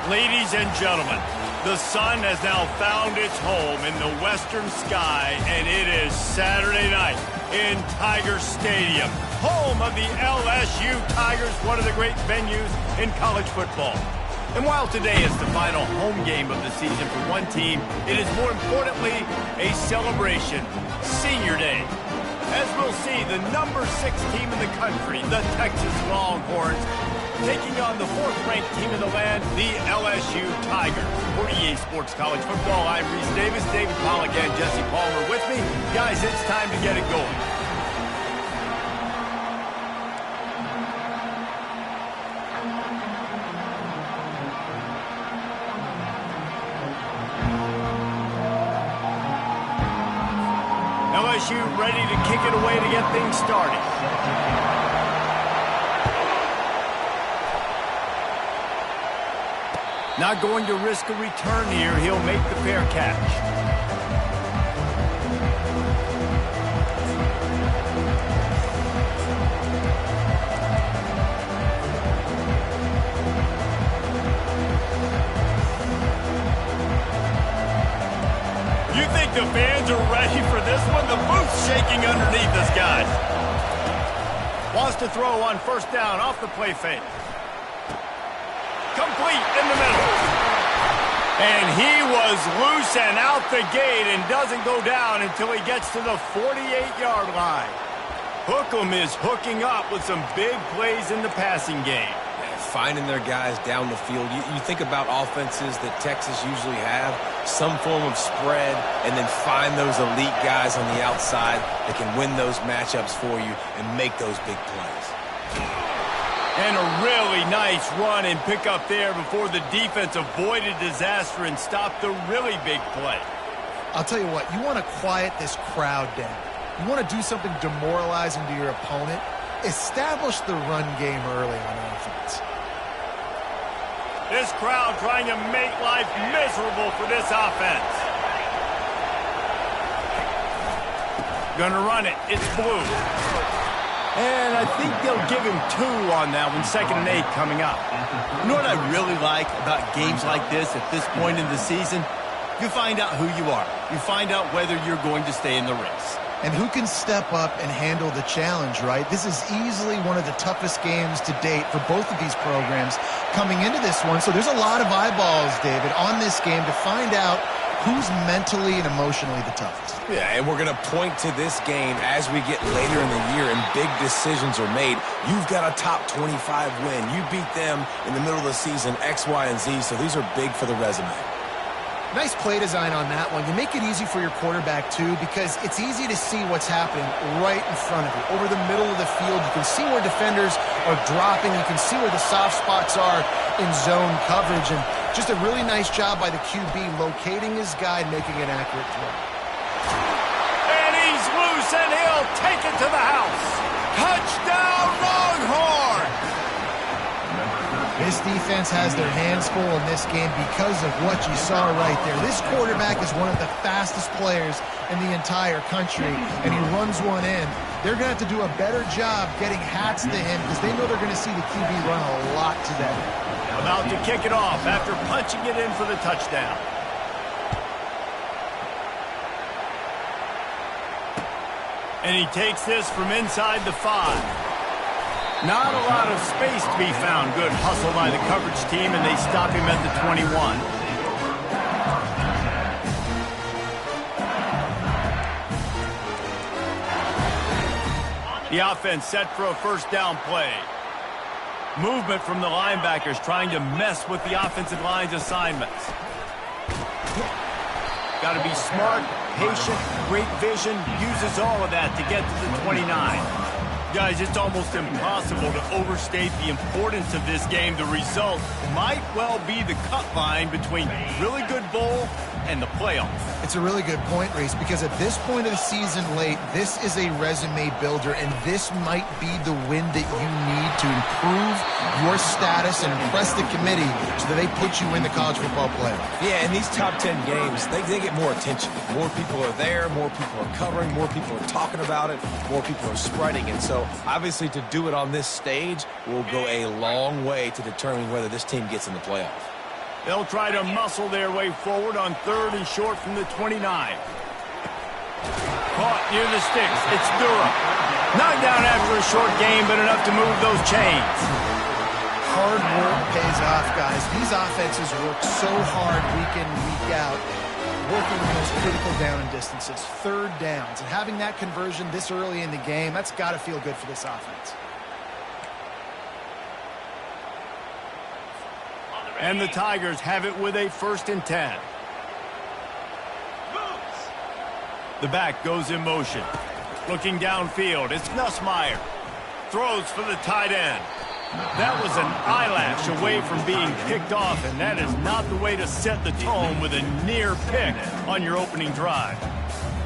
Ladies and gentlemen, the sun has now found its home in the western sky, and it is Saturday night in Tiger Stadium, home of the LSU Tigers, one of the great venues in college football. And while today is the final home game of the season for one team, it is more importantly a celebration, Senior Day. As we'll see, the number 6 team in the country, the Texas Longhorns, taking on the 4th-ranked team in the land, the LSU Tigers. For EA Sports College Football, I'm Reese Davis, David Pollack, and Jesse Palmer with me. Guys, it's time to get it going. LSU ready to kick it away to get things started. Not going to risk a return here. He'll make the fair catch. You think the fans are ready for this one? The booth's shaking underneath us, guys. Wants to throw on first down off the play fake. Complete in the middle. And he was loose and out the gate and doesn't go down until he gets to the 48-yard line. Hookem is hooking up with some big plays in the passing game. Finding their guys down the field. You think about offenses that Texas usually have, some form of spread, and then find those elite guys on the outside that can win those matchups for you and make those big plays. And a really nice run and pick up there before the defense avoided disaster and stopped the really big play. I'll tell you what, you want to quiet this crowd down. You want to do something demoralizing to your opponent. Establish the run game early on offense. This crowd trying to make life miserable for this offense. Gonna run it. It's blue. And I think they'll give him 2 on that one. 2nd and 8 coming up. You know what I really like about games like this at this point in the season? You find out who you are. You find out whether you're going to stay in the race. And who can step up and handle the challenge, right? This is easily one of the toughest games to date for both of these programs coming into this one. So there's a lot of eyeballs, David, on this game to find out who's mentally and emotionally the toughest. Yeah, and we're going to point to this game as we get later in the year and big decisions are made. You've got a top 25 win. You beat them in the middle of the season, X, Y, and Z, so these are big for the resume. Nice play design on that one. You make it easy for your quarterback, too, because it's easy to see what's happening right in front of you. Over the middle of the field, you can see where defenders are dropping. You can see where the soft spots are in zone coverage. And just a really nice job by the QB locating his guy and making an accurate throw. And he's loose, and he'll take it to the house. Touchdown, Longhorn! This defense has their hands full in this game because of what you saw right there. This quarterback is one of the fastest players in the entire country, and he runs one in. They're going to have to do a better job getting hats to him because they know they're going to see the QB run a lot today. About to kick it off after punching it in for the touchdown. And he takes this from inside the 5. Not a lot of space to be found. Good hustle by the coverage team, and they stop him at the 21. The offense set for a first down play. Movement from the linebackers trying to mess with the offensive line's assignments. Got to be smart, patient, great vision, uses all of that to get to the 29. Guys, it's almost impossible to overstate the importance of this game. The result might well be the cut line between really good bowl and the playoff. It's a really good point, Reese, because at this point of the season late, this is a resume builder, and this might be the win that you need to improve your status and impress the committee so that they put you in the college football playoff. Yeah, in these top 10 games, they get more attention. More people are there, more people are covering, more people are talking about it, more people are spreading it. So, obviously, to do it on this stage will go a long way to determining whether this team gets in the playoff. They'll try to muscle their way forward on 3rd and short from the 29. Caught near the sticks. It's Durham. Knocked down after a short game, but enough to move those chains. Hard work pays off, guys. These offenses work so hard week in, week out, working those critical down and distances, 3rd downs. And having that conversion this early in the game, that's got to feel good for this offense. And the Tigers have it with a 1st and 10. The back goes in motion. Looking downfield, it's Nussmeier. Throws for the tight end. That was an eyelash away from being picked off, and that is not the way to set the tone with a near pick on your opening drive.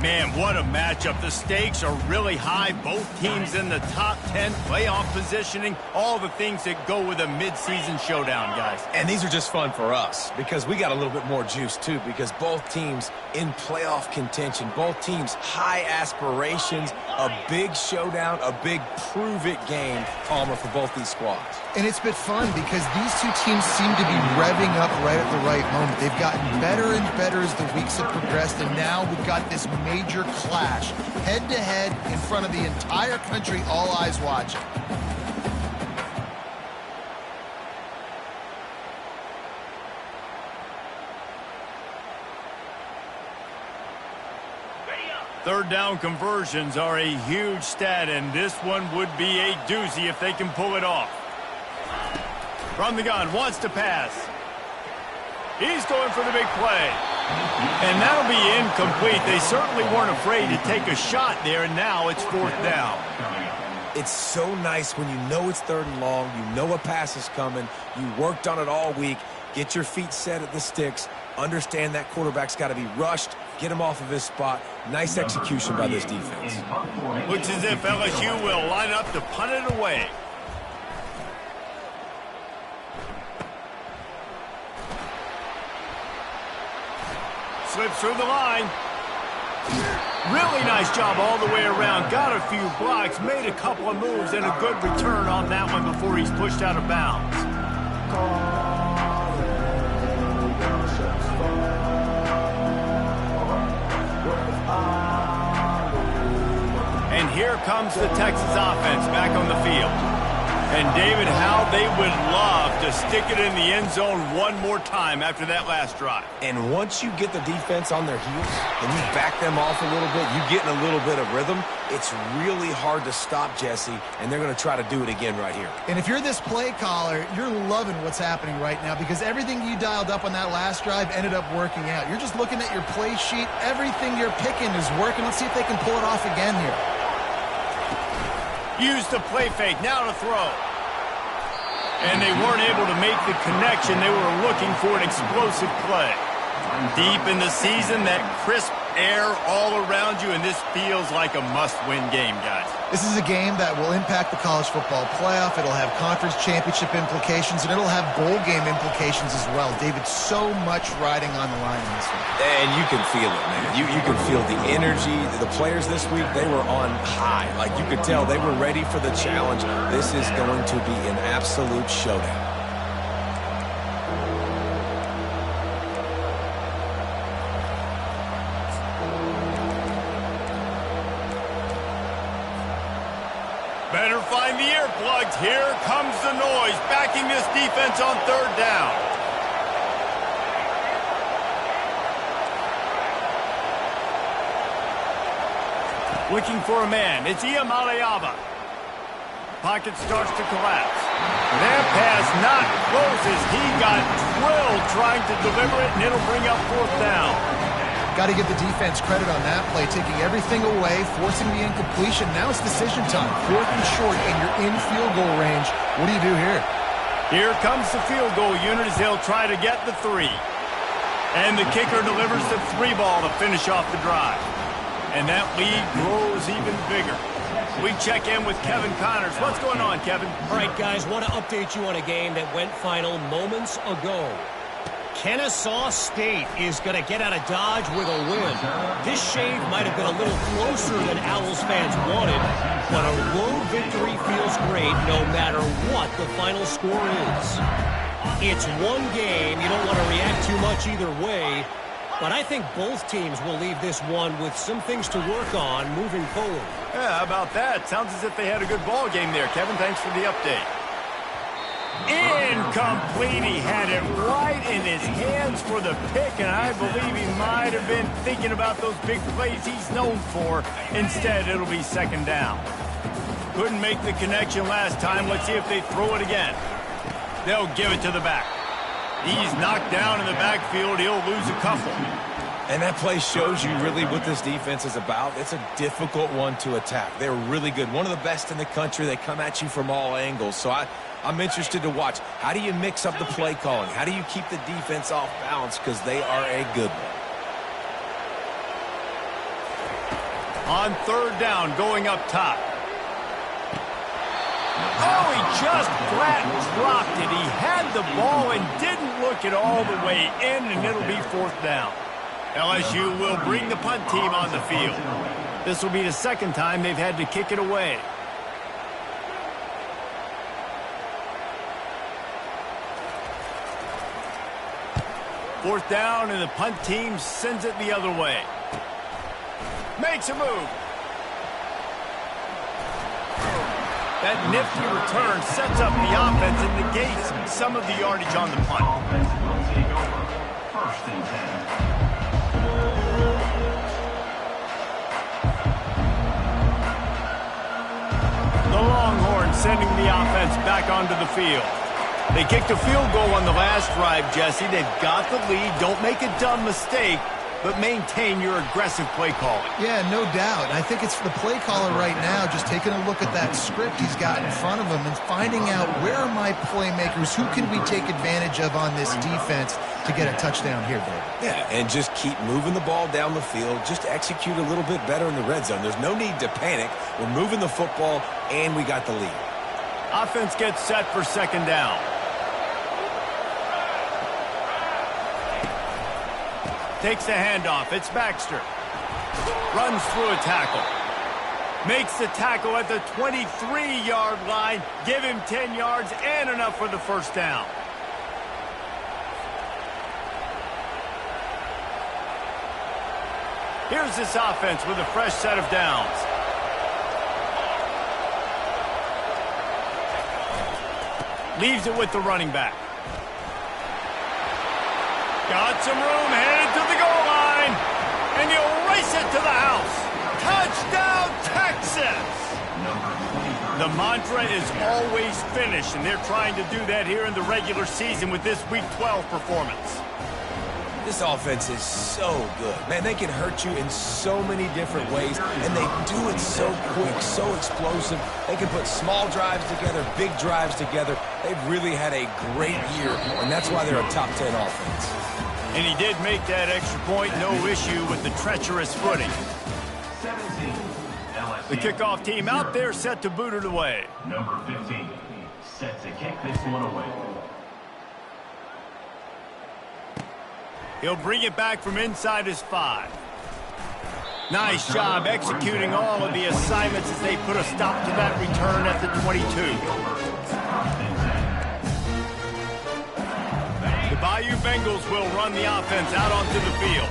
Man, what a matchup. The stakes are really high. Both teams in the top 10, playoff positioning, all the things that go with a midseason showdown, guys. And these are just fun for us because we got a little bit more juice, too, because both teams in playoff contention, both teams high aspirations, a big showdown, a big prove-it game, Palmer, for both these squads. And it's been fun because these two teams seem to be revving up right at the right moment. They've gotten better and better as the weeks have progressed, and now we've got this major clash, head-to-head in front of the entire country, all eyes watching. Third down conversions are a huge stat, and this one would be a doozy if they can pull it off. From the gun, wants to pass. He's going for the big play. And that'll be incomplete. They certainly weren't afraid to take a shot there, and now it's 4th down. It's so nice when you know it's 3rd and long, you know a pass is coming, you worked on it all week, get your feet set at the sticks, understand that quarterback's got to be rushed, get him off of his spot. Nice execution by this defense. Looks as if LSU will line up to punt it away. Slips through the line. Really nice job all the way around. Got a few blocks, made a couple of moves, and a good return on that one before he's pushed out of bounds. And here comes the Texas offense back on the field. And David, how they would love to stick it in the end zone one more time after that last drive. And once you get the defense on their heels and you back them off a little bit, you get in a little bit of rhythm, it's really hard to stop, Jesse, and they're going to try to do it again right here. And if you're this play caller, you're loving what's happening right now because everything you dialed up on that last drive ended up working out. You're just looking at your play sheet. Everything you're picking is working. Let's see if they can pull it off again here. Use the play fake, now to throw. And they weren't able to make the connection. They were looking for an explosive play. Deep in the season, that crisp air all around you, and this feels like a must-win game, guys. This is a game that will impact the college football playoff. It'll have conference championship implications, and it'll have bowl game implications as well. David, so much riding on the line in this one. And you can feel it, man. You can feel the energy. The players this week, they were on high. Like you could tell they were ready for the challenge. This is going to be an absolute showdown. Better find the earplugs. Here comes the noise, backing this defense on 3rd down. Looking for a man. It's Iamaleava. Pocket starts to collapse. That pass not close as he got drilled trying to deliver it, and it'll bring up 4th down. Got to give the defense credit on that play, taking everything away, forcing the incompletion. Now it's decision time. 4th and short, and you're in field goal range. What do you do here? Here comes the field goal unit as they'll try to get the 3. And the kicker delivers the 3 ball to finish off the drive. And that lead grows even bigger. We check in with Kevin Connors. What's going on, Kevin? All right, guys, want to update you on a game that went final moments ago. Kennesaw State is going to get out of Dodge with a win. This shave might have been a little closer than Owls fans wanted, but a road victory feels great no matter what the final score is. It's one game. You don't want to react too much either way. But I think both teams will leave this one with some things to work on moving forward. Yeah, how about that? Sounds as if they had a good ball game there. Kevin, thanks for the update. Incomplete. He had it right in his hands for the pick, and I believe he might have been thinking about those big plays he's known for. Instead, it'll be second down. Couldn't make the connection last time. Let's see if they throw it again. They'll give it to the back. He's knocked down in the backfield. He'll lose a couple. And that play shows you really what this defense is about. It's a difficult one to attack. They're really good. One of the best in the country. They come at you from all angles. So I'm interested to watch. How do you mix up the play calling? How do you keep the defense off balance? Because they are a good one. On third down, going up top. Oh, he just flat dropped it. He had the ball and didn't look it all the way in, and it'll be fourth down. LSU will bring the punt team on the field. This will be the second time they've had to kick it away. Fourth down, and the punt team sends it the other way. Makes a move. That nifty return sets up the offense and negates some of the yardage on the punt. First and 10. The Longhorns sending the offense back onto the field. They kicked a field goal on the last drive, Jesse. They've got the lead. Don't make a dumb mistake, but maintain your aggressive play calling. Yeah, no doubt. I think it's the play caller right now just taking a look at that script he's got in front of him and finding out where are my playmakers, who can we take advantage of on this defense to get a touchdown here, David. Yeah, and just keep moving the ball down the field. Just execute a little bit better in the red zone. There's no need to panic. We're moving the football, and we got the lead. Offense gets set for second down. Takes the handoff. It's Baxter. Runs through a tackle. Makes the tackle at the 23-yard line. Give him 10 yards and enough for the first down. Here's this offense with a fresh set of downs. Leaves it with the running back. Got some room, headed to the goal line, and he'll race it to the house. Touchdown, Texas! The mantra is always finish, and they're trying to do that here in the regular season with this Week 12 performance. This offense is so good. Man, they can hurt you in so many different ways, and they do it so quick, so explosive. They can put small drives together, big drives together. They've really had a great year, and that's why they're a top 10 offense. And he did make that extra point, no issue with the treacherous footing. 17. LSU. The kickoff team out there set to boot it away. Number 15. Set to kick this one away. He'll bring it back from inside his 5. Nice job executing all of the assignments as they put a stop to that return at the 22. The Bayou Bengals will run the offense out onto the field.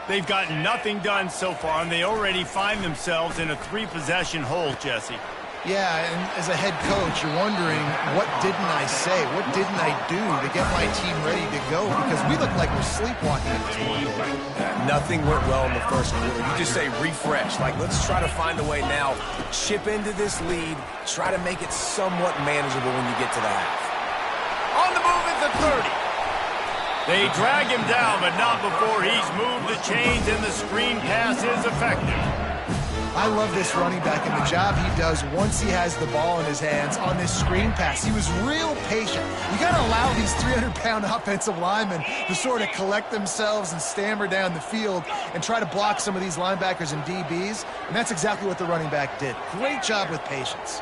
They've gotten nothing done so far, and they already find themselves in a 3-possession hole, Jesse. Yeah, and as a head coach, you're wondering, what didn't I say? What didn't I do to get my team ready to go? Because we look like we're sleepwalking at this point. Nothing went well in the first quarter. You just say refresh. Like, let's try to find a way now. Chip into this lead. Try to make it somewhat manageable when you get to the half. On the move at the 30. They drag him down, but not before he's moved the chains, and the screen pass is effective. I love this running back and the job he does once he has the ball in his hands on this screen pass. He was real patient. You got to allow these 300-pound offensive linemen to sort of collect themselves and stammer down the field and try to block some of these linebackers and DBs, and that's exactly what the running back did. Great job with patience.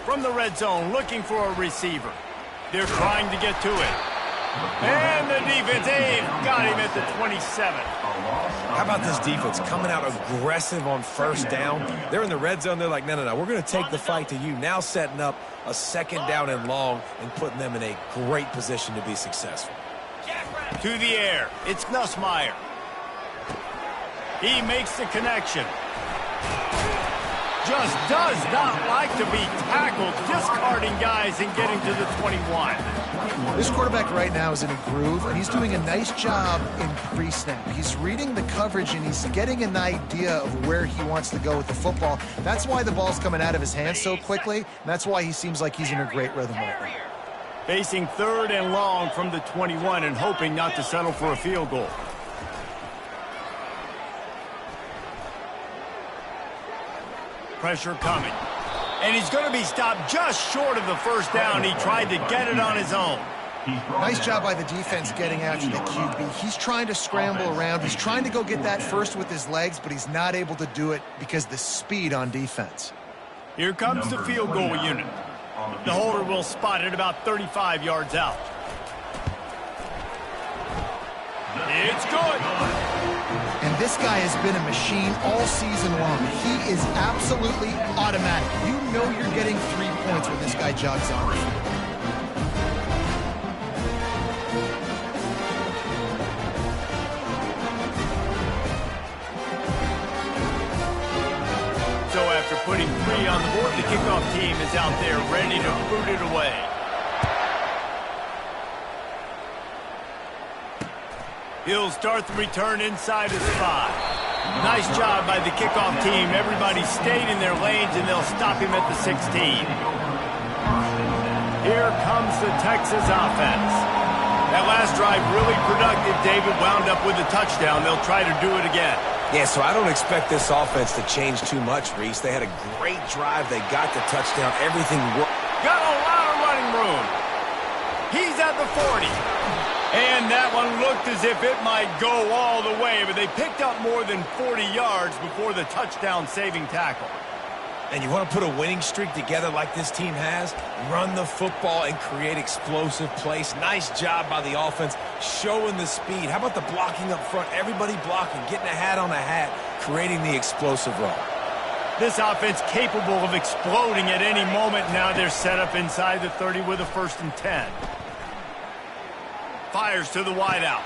From the red zone, looking for a receiver. They're trying to get to it. And the defense, they've got him at the 27. How about this defense coming out aggressive on first down? They're in the red zone. They're like, no, we're going to take the fight to you. Now setting up a second down and long and putting them in a great position to be successful. To the air, it's Nussmeier. He makes the connection. Just does not like to be tackled, discarding guys and getting to the 21. This quarterback right now is in a groove, and he's doing a nice job in pre-snap. He's reading the coverage, and he's getting an idea of where he wants to go with the football. That's why the ball's coming out of his hands so quickly, and that's why he seems like he's in a great rhythm right now. Facing third and long from the 21 and hoping not to settle for a field goal. Pressure coming. And he's going to be stopped just short of the first down. He tried to get it on his own. Nice job by the defense getting after the QB. He's trying to scramble around. He's trying to go get that first with his legs, but he's not able to do it because of the speed on defense. Here comes the field goal unit. The holder will spot it about 35 yards out. It's good. And this guy has been a machine all season long. He is absolutely automatic. You know you're getting 3 points when this guy jogs on. So after putting 3 on the board, the kickoff team is out there ready to boot it away. He'll start the return inside his 5. Nice job by the kickoff team. Everybody stayed in their lanes, and they'll stop him at the 16. Here comes the Texas offense. That last drive really productive. David wound up with a touchdown. They'll try to do it again. Yeah, so I don't expect this offense to change too much, Reese. They had a great drive. They got the touchdown. Everything worked. Got a lot of running room. He's at the 40. And that one looked as if it might go all the way, but they picked up more than 40 yards before the touchdown-saving tackle. And you want to put a winning streak together like this team has? Run the football and create explosive plays. Nice job by the offense, showing the speed. How about the blocking up front? Everybody blocking, getting a hat on a hat, creating the explosive run. This offense capable of exploding at any moment. Now they're set up inside the 30 with a 1st and 10. Fires to the wideout.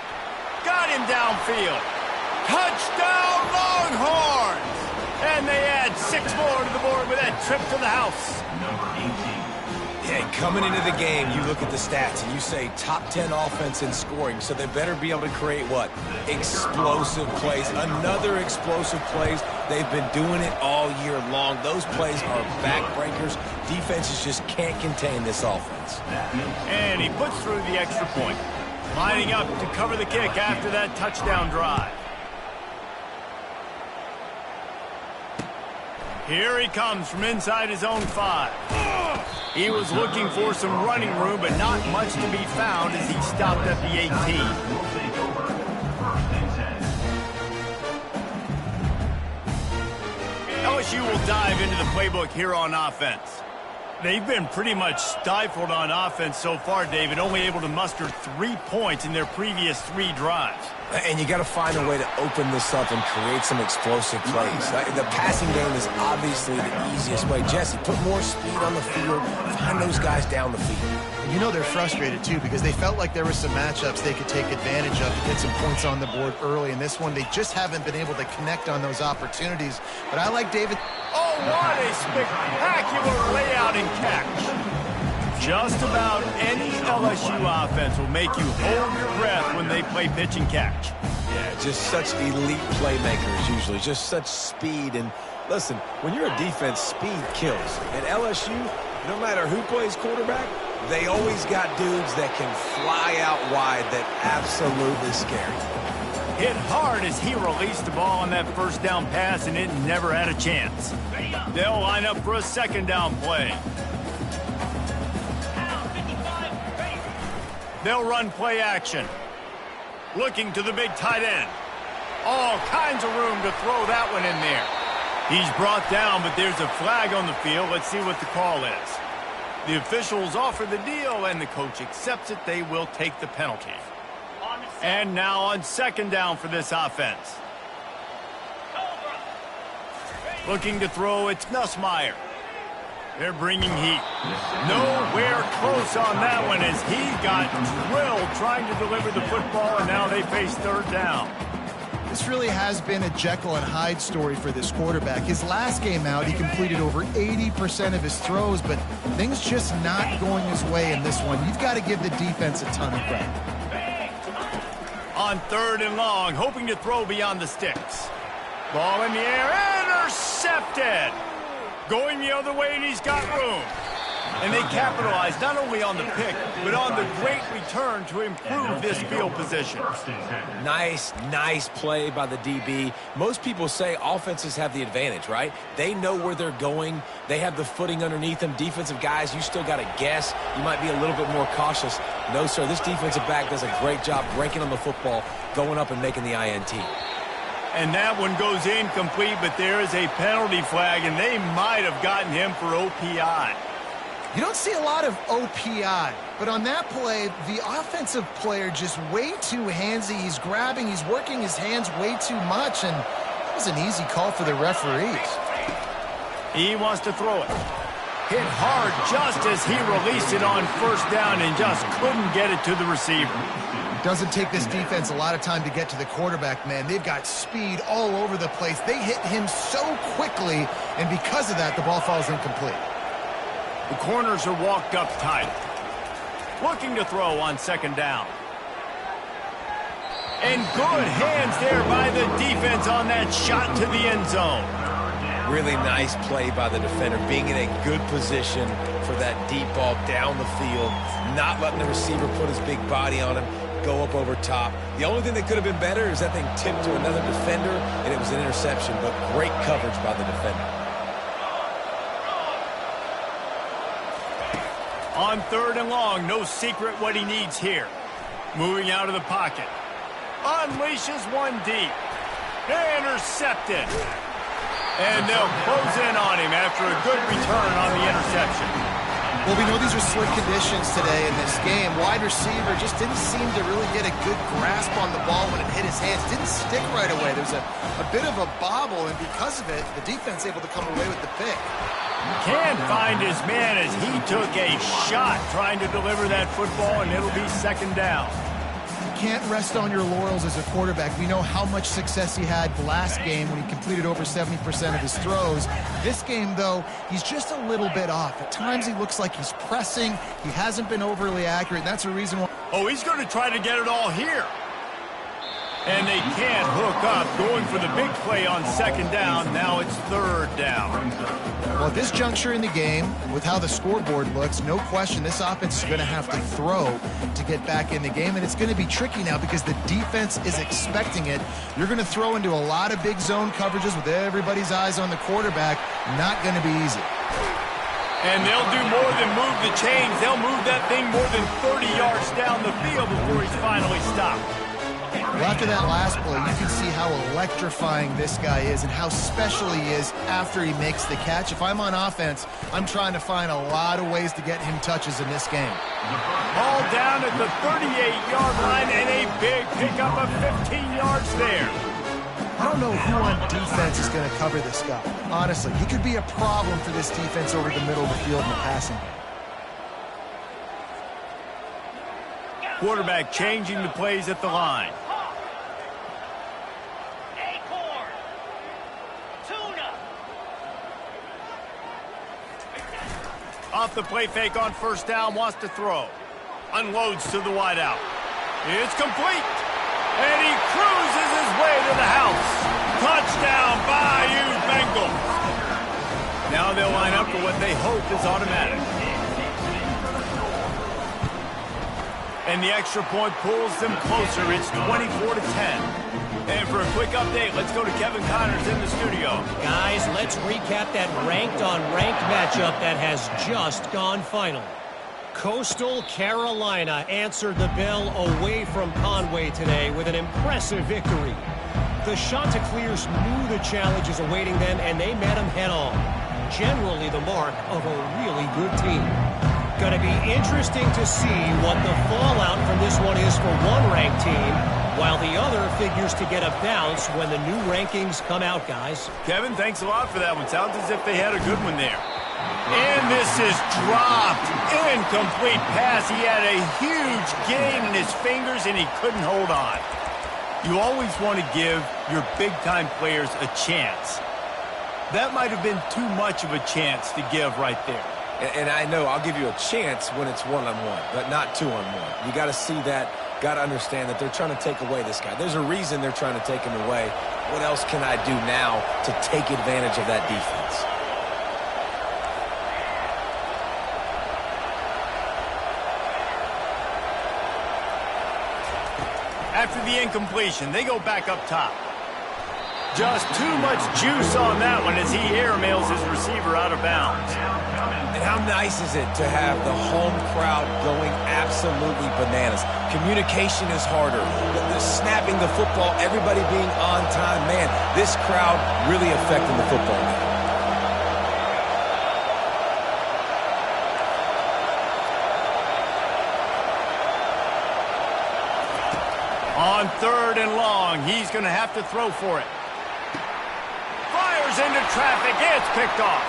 Got him downfield. Touchdown Longhorns! And they add 6 more to the board with that trip to the house. Yeah, coming into the game, you look at the stats and you say top 10 offense in scoring, so they better be able to create what? Explosive plays. Another explosive plays. They've been doing it all year long. Those plays are backbreakers. Defenses just can't contain this offense. And he puts through the extra point. Lining up to cover the kick after that touchdown drive. Here he comes from inside his own 5. He was looking for some running room, but not much to be found as he stopped at the 18. LSU will dive into the playbook here on offense. They've been pretty much stifled on offense so far, David, only able to muster 3 points in their previous 3 drives. And you got to find a way to open this up and create some explosive plays. The passing game is obviously the easiest way. Jesse, put more speed on the field. Find those guys down the field. And you know they're frustrated, too, because they felt like there were some matchups they could take advantage of to get some points on the board early. In this one, they just haven't been able to connect on those opportunities. But I like David. Oh, what a spectacular layout and catch. Just about any LSU offense will make you hold your breath when they play pitch and catch. Yeah, just such elite playmakers usually, just such speed. And listen, when you're a defense, speed kills. At LSU, no matter who plays quarterback, they always got dudes that can fly out wide that absolutely scary. Hit hard as he released the ball on that first down pass, and it never had a chance. They'll line up for a second down play. They'll run play action. Looking to the big tight end. All kinds of room to throw that one in there. He's brought down, but there's a flag on the field. Let's see what the call is. The officials offer the deal, and the coach accepts it. They will take the penalty. And now on second down for this offense. Looking to throw, it's Nussmeier. They're bringing heat. Nowhere close on that one as he got drilled trying to deliver the football, and now they face third down. This really has been a Jekyll and Hyde story for this quarterback. His last game out, he completed over 80% of his throws, but things just not going his way in this one. You've got to give the defense a ton of credit. On third and long, hoping to throw beyond the sticks. Ball in the air, intercepted. Going the other way, and he's got room. And they capitalize not only on the pick, but on the great return to improve this field position. Nice play by the DB. Most people say offenses have the advantage, right? They know where they're going. They have the footing underneath them. Defensive guys, you still got to guess. You might be a little bit more cautious. No, sir, this defensive back does a great job breaking on the football, going up and making the INT. And that one goes incomplete, but there is a penalty flag, and they might have gotten him for OPI. You don't see a lot of OPI, but on that play, the offensive player just way too handsy. He's grabbing, he's working his hands way too much, and that was an easy call for the referees. He wants to throw it. Hit hard just as he released it on first down and just couldn't get it to the receiver. Doesn't take this defense a lot of time to get to the quarterback, man. They've got speed all over the place. They hit him so quickly, and because of that, the ball falls incomplete. The corners are walked up tight. Looking to throw on second down. And good hands there by the defense on that shot to the end zone. Really nice play by the defender, being in a good position for that deep ball down the field, not letting the receiver put his big body on him, go up over top. The only thing that could have been better is that thing tipped to another defender, and it was an interception, but great coverage by the defender. On third and long, no secret what he needs here. Moving out of the pocket. Unleashes one deep. Intercepted. And they'll close in on him after a good return on the interception. Well, we know these are slick conditions today in this game. Wide receiver just didn't seem to really get a good grasp on the ball when it hit his hands. Didn't stick right away. There's a bit of a bobble, and because of it, the defense able to come away with the pick. Can't find his man as he took a shot trying to deliver that football, and it'll be second down. Can't rest on your laurels as a quarterback. We know how much success he had last game when he completed over 70% of his throws. This game, though, he's just a little bit off. At times he looks like he's pressing. He hasn't been overly accurate, and that's a reason why. Oh, he's going to try to get it all here. And they can't hook up, going for the big play on second down. Now it's third down. Well, at this juncture in the game, with how the scoreboard looks, no question this offense is going to have to throw to get back in the game, and it's going to be tricky now because the defense is expecting it. You're going to throw into a lot of big zone coverages with everybody's eyes on the quarterback. Not going to be easy. And they'll do more than move the chains. They'll move that thing more than 30 yards down the field before he's finally stopped. Well, after that last play, you can see how electrifying this guy is and how special he is after he makes the catch. If I'm on offense, I'm trying to find a lot of ways to get him touches in this game. Ball down at the 38-yard line and a big pickup of 15 yards there. I don't know who on defense is going to cover this guy. Honestly, he could be a problem for this defense over the middle of the field in the passing game. Quarterback changing the plays at the line. Off the play fake on first down, wants to throw. Unloads to the wideout. It's complete. And he cruises his way to the house. Touchdown, Bayou Bengals. Now they'll line up for what they hope is automatic. And the extra point pulls them closer. It's 24-10. And for a quick update, let's go to Kevin Connors in the studio. Guys, let's recap that ranked-on-ranked matchup that has just gone final. Coastal Carolina answered the bell away from Conway today with an impressive victory. The Chanticleers knew the challenges awaiting them, and they met them head-on. Generally the mark of a really good team. Going to be interesting to see what the fallout from this one is for one ranked team, while the other figures to get a bounce when the new rankings come out, guys. Kevin, thanks a lot for that one. Sounds as if they had a good one there. And this is dropped. Incomplete pass. He had a huge gain in his fingers, and he couldn't hold on. You always want to give your big-time players a chance. That might have been too much of a chance to give right there. And I know I'll give you a chance when it's one-on-one, but not two-on-one. You got to see that, got to understand that they're trying to take away this guy. There's a reason they're trying to take him away. What else can I do now to take advantage of that defense? After the incompletion, they go back up top. Just too much juice on that one as he airmails his receiver out of bounds. And how nice is it to have the home crowd going absolutely bananas? Communication is harder. The snapping the football, everybody being on time. Man, this crowd really affecting the football game. On 3rd and long, he's going to have to throw for it. Fires into traffic. It's picked off.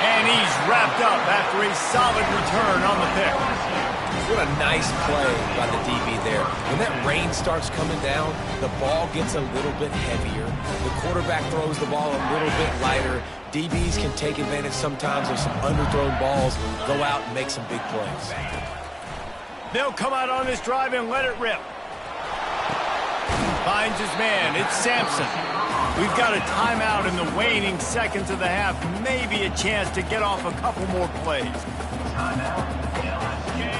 And he's wrapped up after a solid return on the pick. What a nice play by the DB there. When that rain starts coming down, the ball gets a little bit heavier. The quarterback throws the ball a little bit lighter. DBs can take advantage sometimes of some underthrown balls, go out and make some big plays. They'll come out on this drive and let it rip. Finds his man. It's Sampson. We've got a timeout in the waning seconds of the half. Maybe a chance to get off a couple more plays.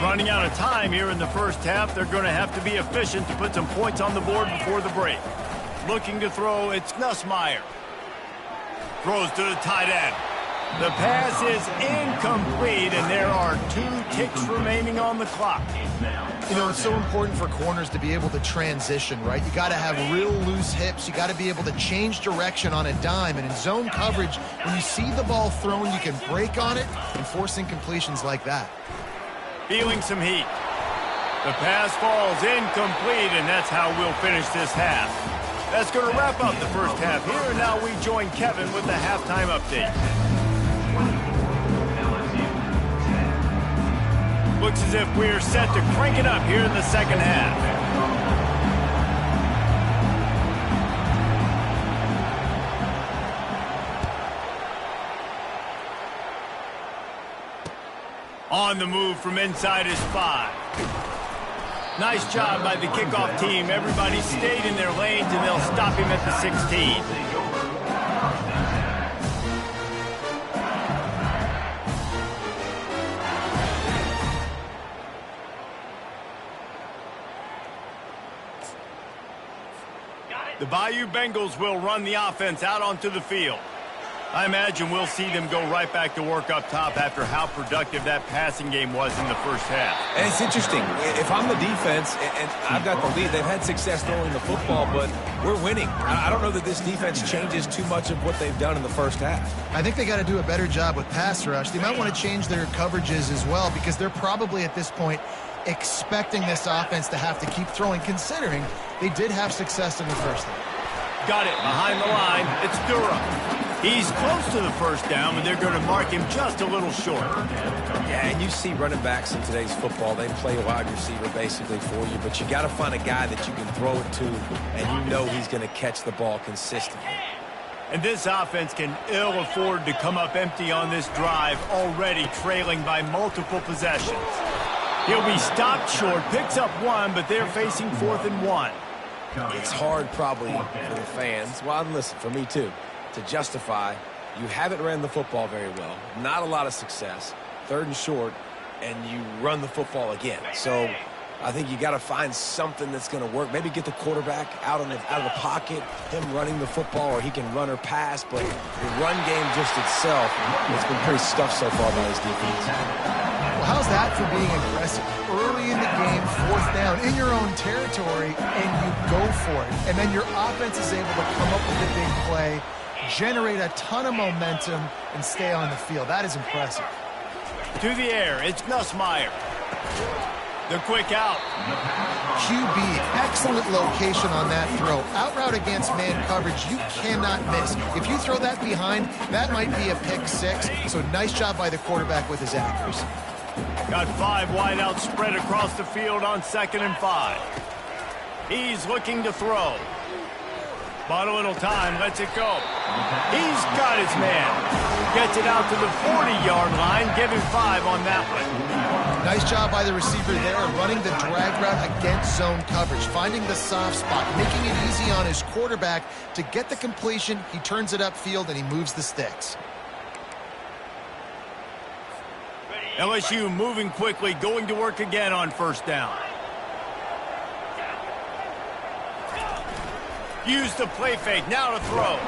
Running out of time here in the first half. They're going to have to be efficient to put some points on the board before the break. Looking to throw, it's Nussmeier. Throws to the tight end. The pass is incomplete, and there are 2 ticks remaining on the clock. You know, it's so important for corners to be able to transition, right? You got to have real loose hips. You got to be able to change direction on a dime. And in zone coverage, when you see the ball thrown, you can break on it and force incompletions like that. Feeling some heat. The pass falls incomplete, and that's how we'll finish this half. That's going to wrap up the first half here, and now we join Kevin with the halftime update. Looks as if we're set to crank it up here in the second half. On the move from inside his 5. Nice job by the kickoff team. Everybody stayed in their lanes, and they'll stop him at the 16. The Bayou Bengals will run the offense out onto the field. I imagine we'll see them go right back to work up top after how productive that passing game was in the first half. And it's interesting. If I'm the defense and I've got the lead, they've had success throwing the football, but we're winning. I don't know that this defense changes too much of what they've done in the first half. I think they got to do a better job with pass rush. They might want to change their coverages as well, because they're probably at this point expecting this offense to have to keep throwing, considering they did have success in the first half. Got it behind the line. It's Durham. He's close to the first down, but they're going to mark him just a little short. Yeah, and you see running backs in today's football, they play a wide receiver basically for you, but you got to find a guy that you can throw it to, and you know he's going to catch the ball consistently. And this offense can ill afford to come up empty on this drive, already trailing by multiple possessions. He'll be stopped short, picks up 1, but they're facing 4th and 1. It's hard probably for the fans, well, listen, for me too, to justify you haven't ran the football very well, not a lot of success, 3rd and short, and you run the football again. So I think you got to find something that's going to work. Maybe get the quarterback out of the pocket, him running the football, or he can run or pass. But the run game just itself, it's been pretty stuffed so far by his defense. Well, how's that for being aggressive? Early in the game, 4th down, in your own territory, and you go for it. And then your offense is able to come up with a big play, generate a ton of momentum, and stay on the field. That is impressive. To the air, it's Nussmeier. The quick out. QB, excellent location on that throw. Out route against man coverage, you cannot miss. If you throw that behind, that might be a pick six. So nice job by the quarterback with his accuracy. Got 5 wide out spread across the field on 2nd and 5. He's looking to throw. Bought a little time, lets it go. He's got his man. Gets it out to the 40-yard line, giving 5 on that one. Nice job by the receiver there, running the drag route against zone coverage, finding the soft spot, making it easy on his quarterback to get the completion. He turns it upfield, and he moves the sticks. LSU moving quickly, going to work again on 1st down. Use the play fake, now to throw.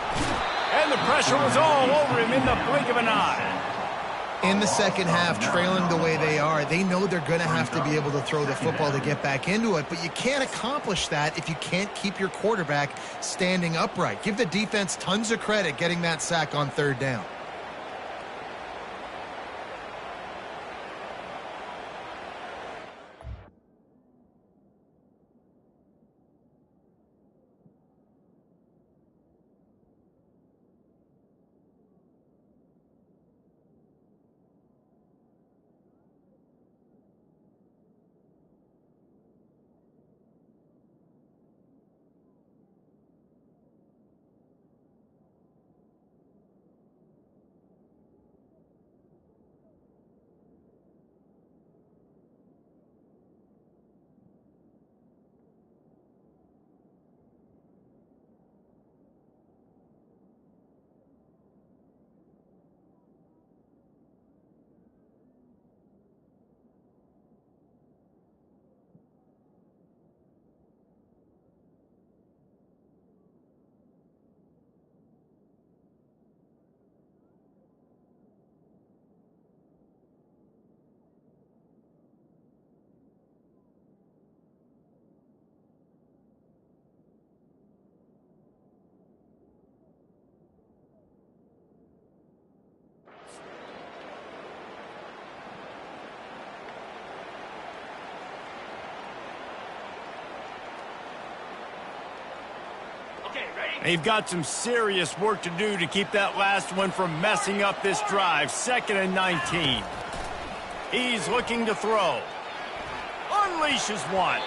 And the pressure was all over him in the blink of an eye. In the second half, trailing the way they are, they know they're going to have to be able to throw the football to get back into it, but you can't accomplish that if you can't keep your quarterback standing upright. Give the defense tons of credit getting that sack on 3rd down. They've got some serious work to do to keep that last one from messing up this drive. 2nd and 19. He's looking to throw. Unleashes one.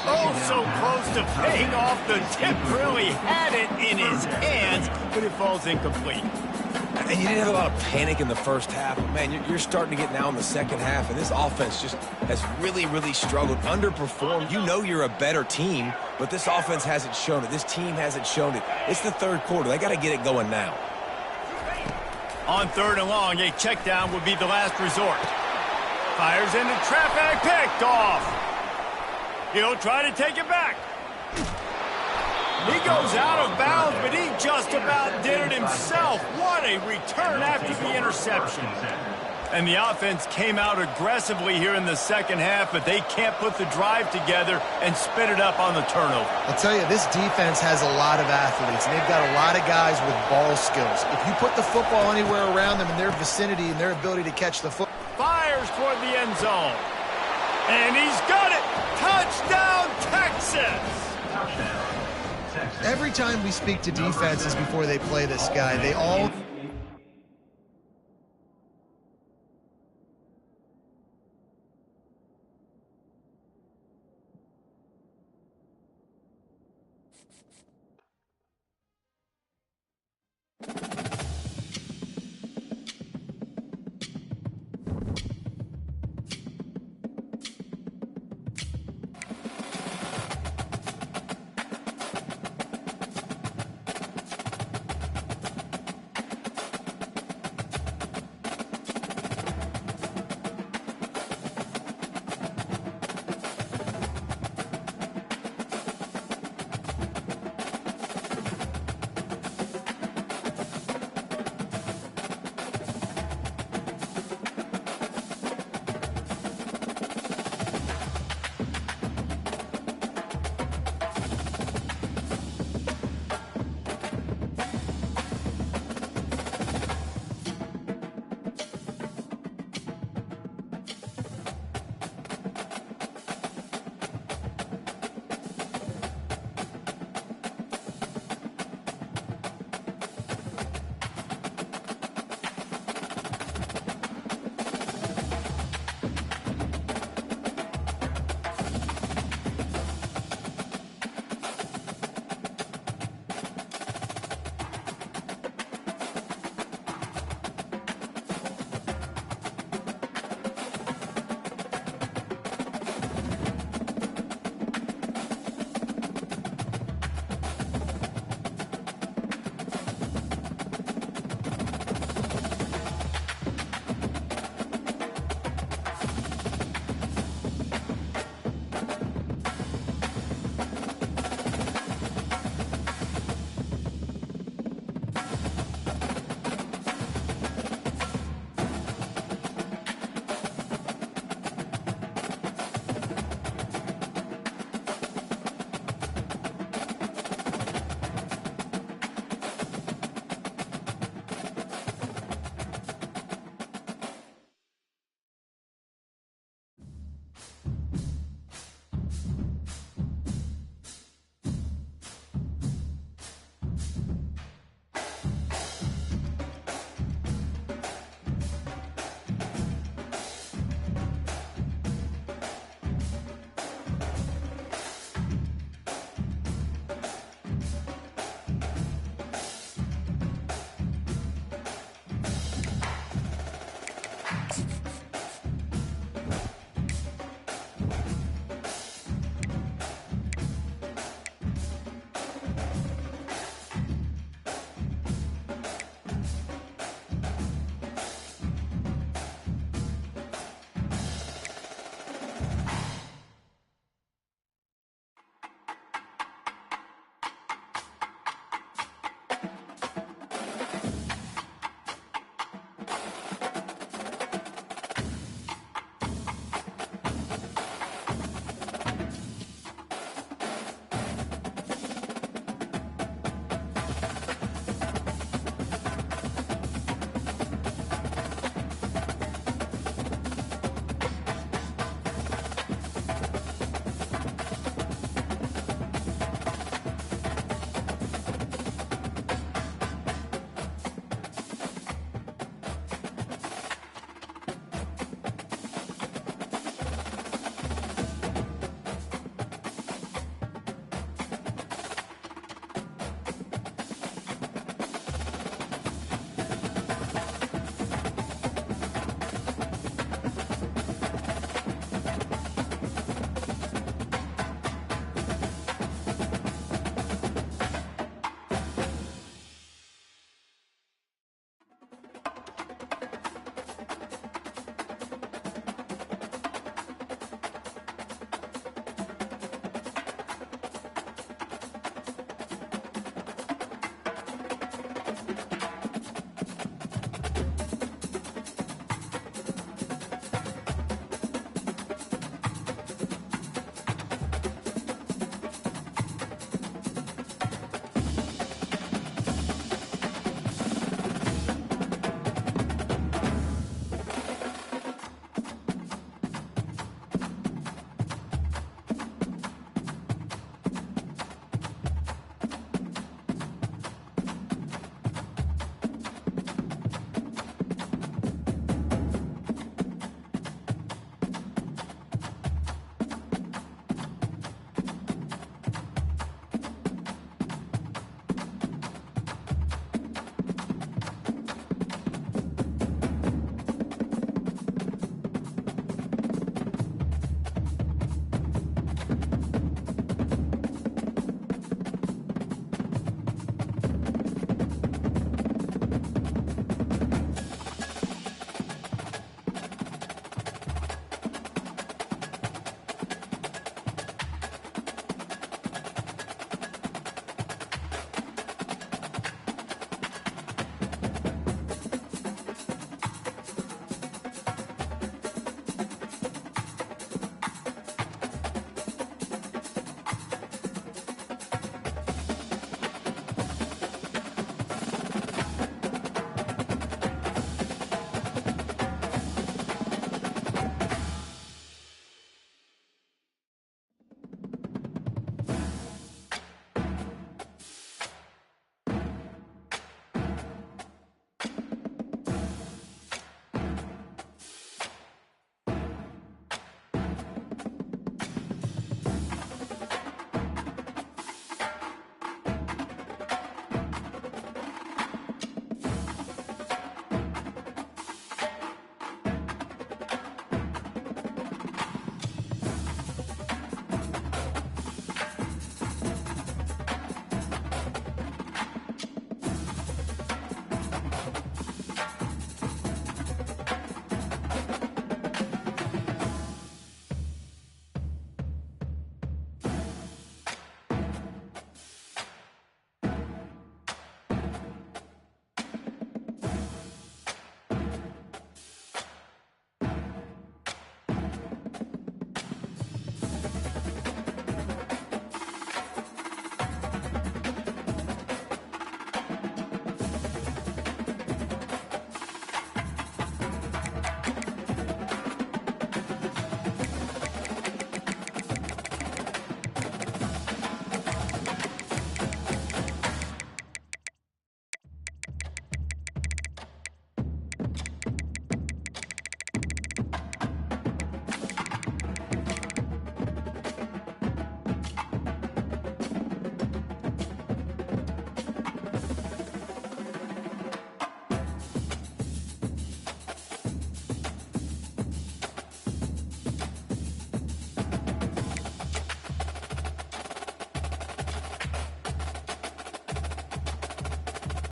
Oh, so close to paying off. The tip really had it in his hands, but it falls incomplete. And you didn't have a lot of panic in the first half. But man, you're starting to get now in the second half, and this offense just has really, really struggled, underperformed. You know you're a better team, but this offense hasn't shown it. This team hasn't shown it. It's the 3rd quarter. They got to get it going now. On 3rd and long, a check down would be the last resort. Fires into traffic, picked off. He'll try to take it back. He goes out of bounds, but he just about did it himself. What a return after the interception. And the offense came out aggressively here in the second half, but they can't put the drive together and spit it up on the turnover. I'll tell you, this defense has a lot of athletes, and they've got a lot of guys with ball skills. If you put the football anywhere around them in their vicinity and their ability to catch the football. Fires toward the end zone. And he's got it. Touchdown, Texas. Every time we speak to defenses before they play this guy, they all